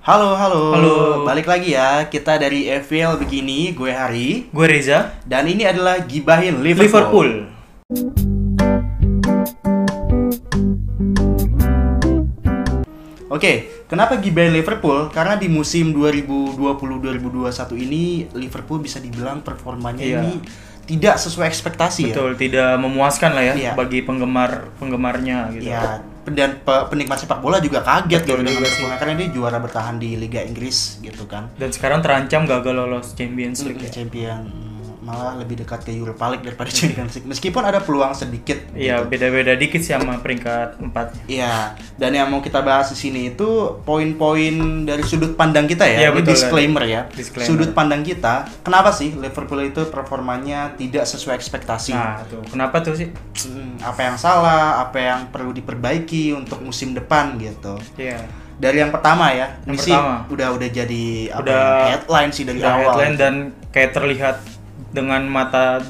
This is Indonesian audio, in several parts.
Halo, halo. Halo. Balik lagi ya. Kita dari FPL Begini, gue Hari. Gue Reza. Dan ini adalah Gibahin Liverpool. Liverpool. Oke, kenapa gibahin Liverpool? Karena di musim 2020-2021 ini Liverpool bisa dibilang performanya Iya. ini tidak sesuai ekspektasi ya. Betul, tidak memuaskan lah ya Iya. bagi penggemarnya gitu. Ya, dan penikmat sepak bola juga kaget Betul gitu dengan juga sih. performanya, karena dia juara bertahan di Liga Inggris gitu kan. Dan sekarang terancam gagal lolos Champions League. Ya. Champion malah lebih dekat ke Europa League daripada Champions League. Meskipun ada peluang sedikit. Iya, gitu. beda-beda dikit sih sama peringkat 4. Iya, dan yang mau kita bahas di sini itu poin-poin dari sudut pandang kita ya. Iya, Ini betul, disclaimer ya. Disclaimer. Sudut pandang kita, kenapa sih Liverpool itu performanya tidak sesuai ekspektasi? Nah, tuh. Kenapa tuh sih? Apa yang salah, apa yang perlu diperbaiki untuk musim depan gitu. Iya. Dari yang pertama ya, Yang ini sih pertama. udah jadi apa Udah ya, headline sih dari Udah awal. headline dan kayak terlihat dengan mata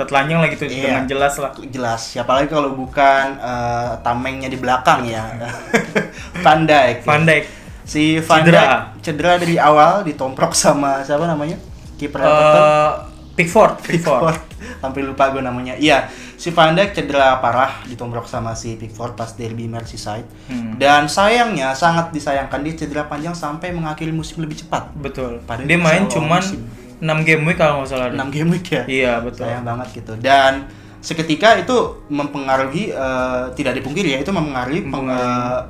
telanjang lah gitu, Iya. dengan jelas lah. Jelas, siapa lagi kalau bukan tamengnya di belakang ya. Van Dijk. Van Dijk Si Van Dijk cedera dari awal, ditomprok sama siapa namanya? Kiper Everton. Pickford. Sampai lupa gue namanya. Iya, si Van Dijk cedera parah, ditomprok sama si Pickford pas derby Merseyside. Dan sayangnya, sangat disayangkan, dia cedera panjang sampai mengakhiri musim lebih cepat. Betul. Padahal Dia bisa main awal cuman musim. 6 game week kalau nggak salah. 6 game week ya. Iya, betul. Sayang banget gitu. Dan seketika itu mempengaruhi, tidak dipungkiri ya, itu mempengaruhi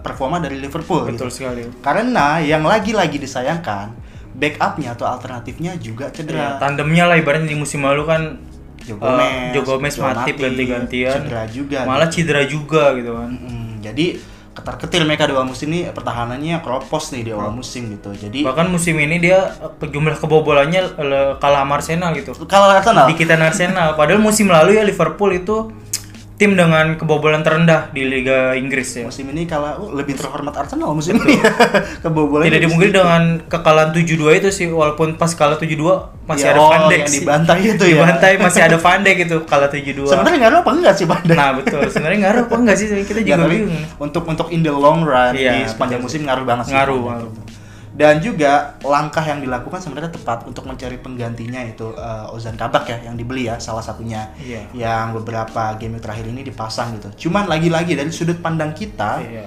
performa dari Liverpool. Betul gitu. sekali. Karena yang lagi-lagi disayangkan, backupnya atau alternatifnya juga Iya, cedera. tandemnya lah ibaratnya di musim lalu kan Joe Gomez Matip ganti-gantian. cedera juga. Malah cedera juga gitu kan. Jadi ketar-ketir mereka dua musim ini, pertahanannya keropos nih di awal musim gitu. Jadi Bahkan musim ini dia jumlah kebobolannya kalah sama Arsenal gitu. kalau Arsenal Dikitan Arsenal. Padahal musim lalu ya Liverpool itu tim dengan kebobolan terendah di Liga Inggris ya. musim ini kalau lebih terhormat Arsenal musim ini. Kebobolan Tidak dimungkiri dengan kekalahan 7-2 itu sih, walaupun pas kalah 7-2 masih Ya, ada Van Dijk yang sih. dibantai itu ya. Dibantai masih ada Van Dijk itu kalah 7-2. Sebenarnya ngaruh apa enggak sih Van Dijk? Nah, betul. Sebenarnya ngaruh apa enggak sih? Kita Ya, juga tapi bingung. untuk in the long run Iya, di sepanjang betul. musim ngaruh banget sih. Ngaruh. Van Dijk itu. Dan juga langkah yang dilakukan sebenarnya tepat untuk mencari penggantinya, itu Ozan Kabak ya, yang dibeli ya, salah satunya. Iya. Yang beberapa game terakhir ini dipasang gitu. Cuman lagi-lagi dari sudut pandang kita, Iya.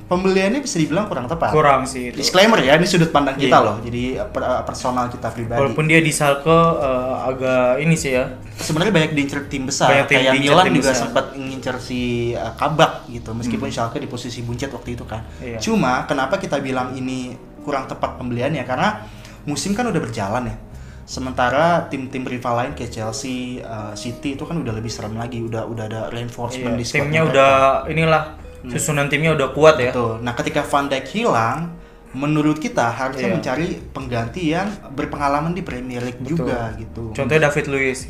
pembeliannya bisa dibilang kurang tepat. Kurang sih itu. Disclaimer ya, ini sudut pandang kita Iya. loh. Jadi personal kita pribadi. Walaupun dia di Schalke agak ini sih ya. Sebenarnya banyak diincer tim besar. Banyak tim Kayak diincer Milan tim juga besar. sempat ngincer si Kabak gitu. Meskipun Schalke di posisi buncit waktu itu kan. Iya. Cuma kenapa kita bilang ini kurang tepat pembeliannya? Karena musim kan udah berjalan ya. Sementara tim-tim rival lain kayak Chelsea, City itu kan udah lebih serem lagi. Udah ada reinforcement Iya, di squad timnya mereka. udah inilah susunan timnya udah kuat ya. Betul. Nah, ketika Van Dijk hilang, menurut kita harusnya Iya. mencari pengganti yang berpengalaman di Premier League Betul. juga gitu. Contohnya David Luiz.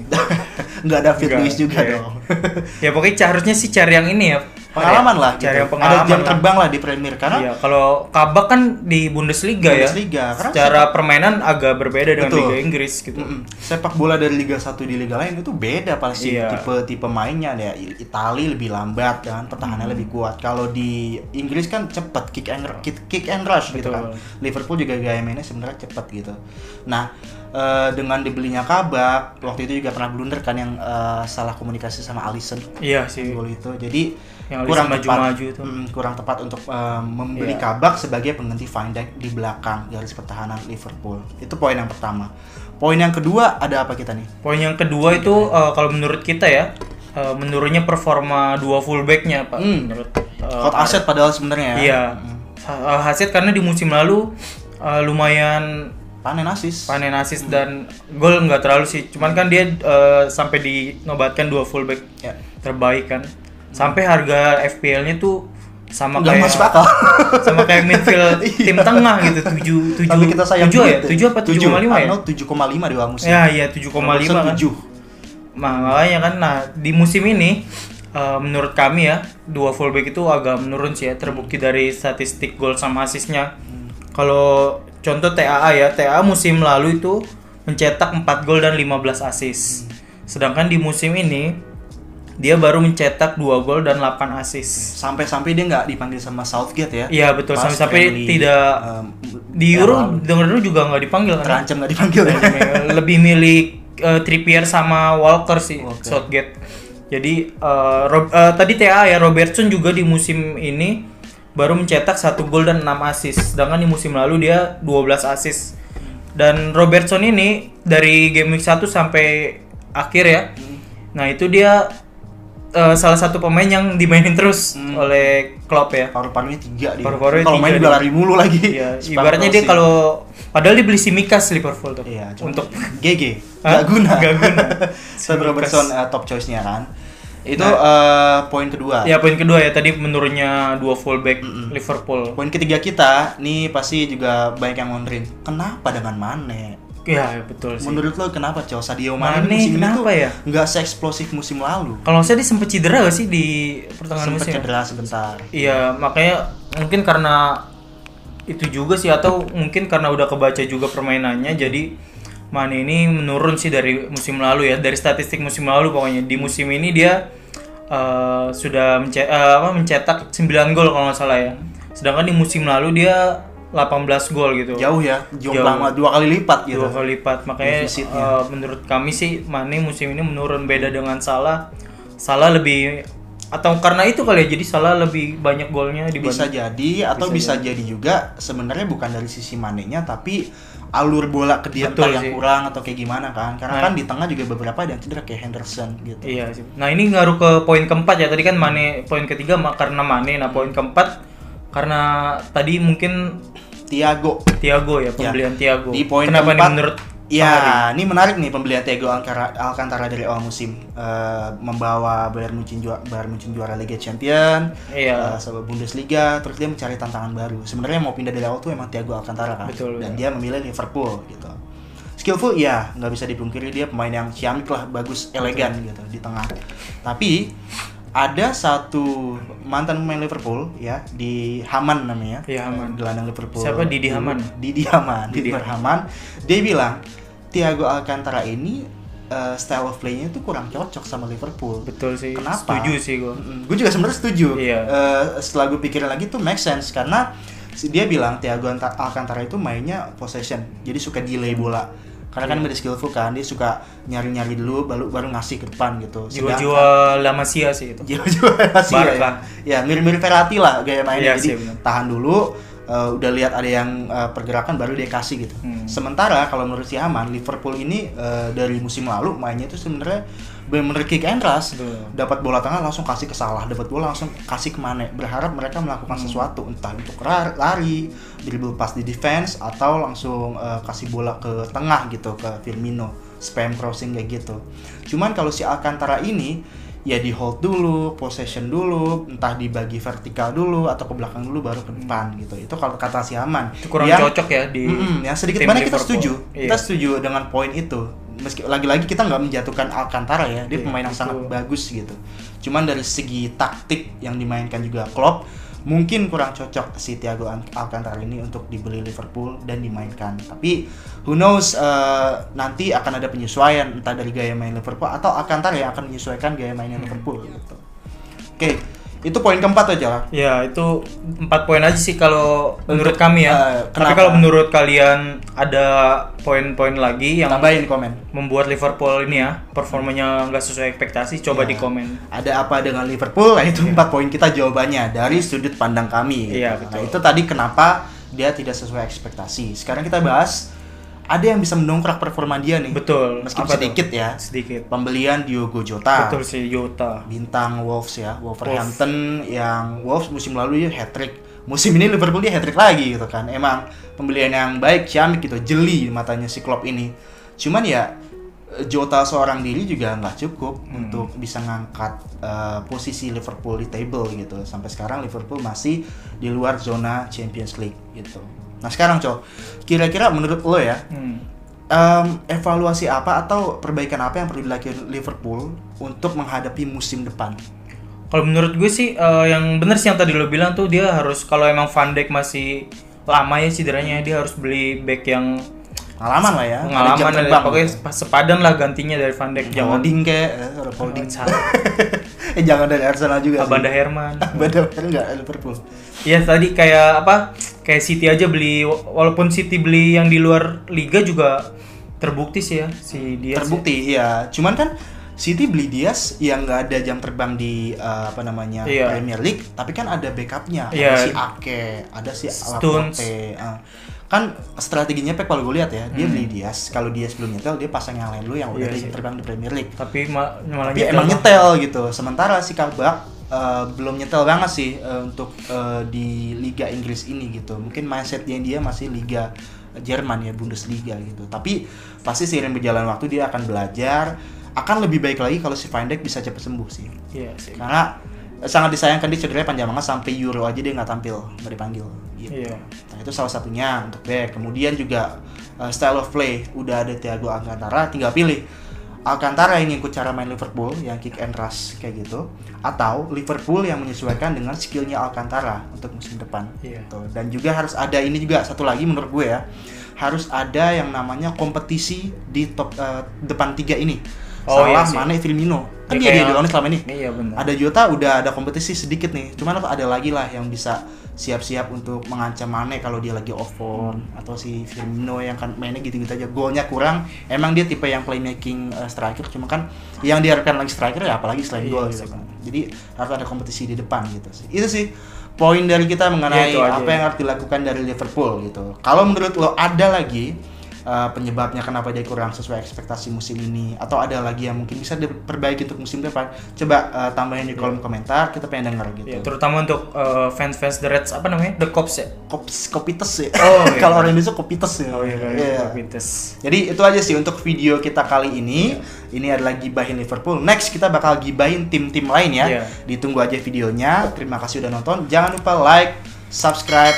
Nggak David Nggak, Luiz juga iya. dong. Ya pokoknya harusnya sih cari yang ini ya. Pengalaman lah gitu. Cari yang Ada pengalaman jam lah. terbang lah di Premier karena Iya, kalau Kabak kan di Bundesliga ya. Karena Secara permainan agak berbeda dengan Betul. Liga Inggris gitu. sepak bola dari Liga 1 di liga lain itu beda pasti. Iya. Tipe mainnya ya. Itali lebih lambat dan pertahanannya lebih kuat. Kalau di Inggris kan cepet kick and rush gitu kan. Betul. Liverpool juga gaya mainnya sebenarnya cepet gitu. Nah, dengan dibelinya Kabak, waktu itu juga pernah blunder kan yang salah komunikasi sama Alisson. Iya sih. Gol itu. Jadi Yang kurang Alisson tepat maju-maju itu. kurang tepat untuk membeli Iya. Kabak sebagai pengganti Van Dijk di belakang garis pertahanan Liverpool. Itu poin yang pertama. Poin yang kedua, ada apa kita nih? Poin yang kedua itu kalau menurut kita ya, menurunnya performa dua fullbacknya Pak. Menurut Hot asset padahal sebenarnya ya. Iya. Hasil karena di musim lalu lumayan Panen asis. dan gol nggak terlalu sih. Cuman kan dia sampai dinobatkan dua fullback Ya. terbaik kan. Sampai harga FPL-nya tuh sama Nggak kayak masuk akal. sama kayak midfield tim tengah gitu. 7 Tapi kita sayang 7 ya? duit 7 apa 7,5 ya? Arnold 7,5 di awal musim. Ya, iya 7,5 kan. 7. Makanya kan, nah di musim ini menurut kami ya dua fullback itu agak menurun sih ya, terbukti dari statistik gol sama asisnya. Kalau contoh TAA ya, TAA musim lalu itu mencetak 4 gol dan 15 asis. Sedangkan di musim ini dia baru mencetak 2 gol dan 8 assist. Sampai-sampai dia nggak dipanggil sama Southgate ya. Iya betul, Pas sampai friendly, tidak di Euro denger juga nggak dipanggil kan. terancam nggak dipanggil ya. Lebih milih Trippier sama Walker sih Southgate. Jadi tadi TA ya, Robertson juga di musim ini baru mencetak 1 gol dan 6 assist. Sedangkan di musim lalu dia 12 assist. Dan Robertson ini dari game week 1 sampai akhir ya. Nah, itu dia salah satu pemain yang dimainin terus oleh Klopp ya. Paru-parunya 3 dia. Paru-parunya Kalau main 3 juga lari mulu lagi. Iya, ibaratnya dia kalau padahal dibeli Simikas Liverpool tuh. Iya, untuk GG. Gak guna. Gak guna. Sam Robertson top choice-nya kan. Itu poin kedua. Ya, poin kedua ya, tadi menurunnya 2 fullback Liverpool. Poin ketiga kita, nih pasti juga banyak yang wondering, kenapa dengan Mane? Ya, betul sih. Menurut lo kenapa Sadio Mane musim ini kenapa tuh ya? nggak se-eksplosif musim lalu? Kalau saya dia sempat cedera gak sih di pertengahan Sempat musim? cedera sebentar. Iya, makanya mungkin karena itu juga sih, atau mungkin karena udah kebaca juga permainannya, jadi Mane ini menurun sih dari musim lalu ya, dari statistik musim lalu pokoknya. Di musim ini dia sudah mencetak 9 gol kalau nggak salah ya. Sedangkan di musim lalu dia 18 gol gitu. Jauh ya, jumlah 2 kali lipat gitu. 2 kali lipat. Makanya menurut kami sih Mane musim ini menurun, beda dengan Salah. Salah lebih, atau karena itu kali ya, jadi Salah lebih banyak golnya dibanding. Bisa jadi, atau bisa jadi juga sebenarnya bukan dari sisi Mane-nya, tapi alur bola ke dia entah yang kurang atau kayak gimana kan. Karena kan di tengah juga beberapa ada yang cedera kayak Henderson gitu. Iya sih. Nah, ini ngaruh ke poin keempat ya. Tadi kan Mane poin ketiga karena Mane. Nah, poin keempat karena tadi mungkin Thiago ya, pembelian Thiago. Di poin kenapa keempat, nih menurut ya, ini menarik nih pembelian Thiago Alcantara dari awal musim, membawa Bayern Munchen juara Liga Champions, sama Bundesliga, terus dia mencari tantangan baru. Sebenarnya mau pindah dari awal tuh emang Thiago Alcantara kan, dan dia memilih Liverpool gitu. Skillful ya, nggak bisa dipungkiri dia pemain yang ciamik lah, bagus, elegan gitu di tengah. Tapi ada satu mantan pemain Liverpool ya, di Haman namanya. Iya, Haman. Gelandang Liverpool. Siapa? Didi Haman. Dia bilang Thiago Alcantara ini style of play-nya itu kurang cocok sama Liverpool. Betul sih. Kenapa? Setuju sih gue. Gue juga sebenarnya setuju. Iya. Setelah gue pikirin lagi tuh make sense, karena dia bilang Thiago Alcantara itu mainnya possession, jadi suka delay bola. Karena kan dia skillful kan, dia suka nyari-nyari dulu baru ngasih ke depan gitu. Jiwa-jiwa La Masia sih itu. Jiwa-jiwa La Masia ya. Mirip-mirip Verratti lah gaya mainnya. Jadi tahan dulu, udah lihat ada yang pergerakan baru dia kasih gitu. Sementara kalau menurut si Haman, Liverpool ini dari musim lalu mainnya itu sebenarnya benar-benar kick and rush. Dapat bola tengah langsung kasih ke Salah, dapat bola langsung kasih ke Mane. Berharap mereka melakukan sesuatu, entah untuk lari, dribble pas di defense, atau langsung kasih bola ke tengah gitu ke Firmino, spam crossing kayak gitu. Cuman kalau si Alcantara ini ya di hold dulu, possession dulu, entah dibagi vertikal dulu atau ke belakang dulu baru ke depan gitu. Itu kalau kata si Aman. Itu kurang cocok ya di yang sedikit banyak kita setuju. Kita setuju dengan poin itu. Meski lagi-lagi kita nggak menjatuhkan Alcantara ya, dia pemain yang sangat bagus gitu. Cuman dari segi taktik yang dimainkan juga Klopp, mungkin kurang cocok si Thiago Alcantara ini untuk dibeli Liverpool dan dimainkan. Tapi who knows, nanti akan ada penyesuaian entah dari gaya main Liverpool atau Alcantara yang akan menyesuaikan gaya mainnya Liverpool gitu. Oke, itu poin keempat aja lah. Ya, itu 4 poin aja sih kalau menurut kami ya. Tapi kenapa? kalau menurut kalian ada poin-poin lagi yang tambahin komen, membuat Liverpool ini ya performanya nggak sesuai ekspektasi, coba di komen. Ada apa dengan Liverpool? Nah, itu 4 poin kita jawabannya dari sudut pandang kami. Iya, gitu. betul. Nah, itu tadi kenapa dia tidak sesuai ekspektasi. Sekarang kita bahas ada yang bisa mendongkrak performa dia nih. Betul. Meskipun sedikit ya. Sedikit. Pembelian Diogo Jota. Betul sih, Jota. Bintang Wolves ya, Wolverhampton yang Wolves musim lalu ya hat-trick. Musim ini Liverpool dia hat-trick lagi gitu kan. Emang pembelian yang baik, ciamik gitu, jeli matanya si Klopp ini. Cuman ya Jota seorang diri juga nggak cukup untuk bisa ngangkat posisi Liverpool di table gitu. Sampai sekarang Liverpool masih di luar zona Champions League gitu. Nah sekarang kira-kira menurut lo ya, evaluasi apa atau perbaikan apa yang perlu dilakukan Liverpool untuk menghadapi musim depan? Kalau menurut gue sih yang bener sih yang tadi lo bilang tuh, dia harus, kalau emang Van Dijk masih lama ya cederanya, dia harus beli back yang pengalaman lah ya, pengalaman, pokoknya sepadan lah gantinya dari Van Dijk. Holding kayak Holding Jangan dari Arsenal juga. Abanda Herman. Abanda Herman enggak Liverpool. Iya tadi kayak apa? Kayak City aja beli, walaupun City beli yang di luar liga juga terbukti sih ya si Diaz. Terbukti iya. Cuman kan City beli Diaz yang nggak ada jam terbang di Premier League, tapi kan ada backupnya. Iya. Ada si Ake, ada si Stones. Laporte. Kan strateginya Pep kalau gue lihat ya, dia beli Diaz. Kalau Diaz belum nyetel, dia pasang yang lain dulu yang udah ada jam terbang di Premier League. Tapi malah emang nyetel gitu. Sementara si Kabak belum nyetel banget sih untuk di Liga Inggris ini gitu. Mungkin mindsetnya dia masih Liga Jerman ya, Bundesliga gitu. Tapi pasti seiring berjalan waktu dia akan belajar, akan lebih baik lagi kalau si Van Dijk bisa cepat sembuh sih. Iya sih. Karena sangat disayangkan dia cederanya panjang banget, sampai Euro aja dia nggak tampil, nggak dipanggil. Gitu. Iya. Nah itu salah satunya untuk back. Kemudian juga style of play udah ada Thiago Alcantara, tinggal pilih Alcantara yang ikut cara main Liverpool yang kick and rush kayak gitu, atau Liverpool yang menyesuaikan dengan skillnya Alcantara untuk musim depan. Iya. Gitu. Dan juga harus ada ini juga satu lagi menurut gue ya, harus ada yang namanya kompetisi di top depan 3 ini. Salah, iya Mane, Firmino. Kan Ya, dia doang selama ini. Iya benar. Ada Jota udah ada kompetisi sedikit nih. Cuman ada lagi lah yang bisa siap-siap untuk mengancam Mane kalau dia lagi off form, atau si Firmino yang kan mainnya gitu-gitu aja. Golnya kurang. Emang dia tipe yang playmaking striker, cuma kan yang diharapkan lagi striker ya apalagi selain gol gitu kan. Jadi harus ada kompetisi di depan gitu sih. Itu sih poin dari kita mengenai apa yang harus dilakukan dari Liverpool gitu. Kalau menurut lo ada lagi penyebabnya kenapa dia kurang sesuai ekspektasi musim ini, atau ada lagi yang mungkin bisa diperbaiki untuk musim depan, coba tambahin di kolom komentar, kita pengen denger gitu. Ya, terutama untuk fans The Reds, apa namanya? The Cops ya? Kopites ya. Oh, iya. Kalau orang Indonesia Kopites ya. Oh iya, Kopites. Jadi itu aja sih untuk video kita kali ini. Ini adalah gibahin Liverpool. Next kita bakal gibahin tim-tim lain ya. Ditunggu aja videonya. Terima kasih udah nonton. Jangan lupa like, subscribe,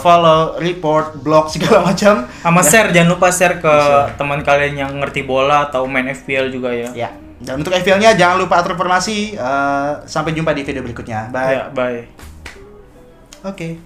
follow, report, blog segala macam. Sama share, jangan lupa share ke teman kalian yang ngerti bola atau main FPL juga ya. Ya. Dan untuk FPL-nya jangan lupa atur formasi. Sampai jumpa di video berikutnya. Bye. Ya, bye. Oke.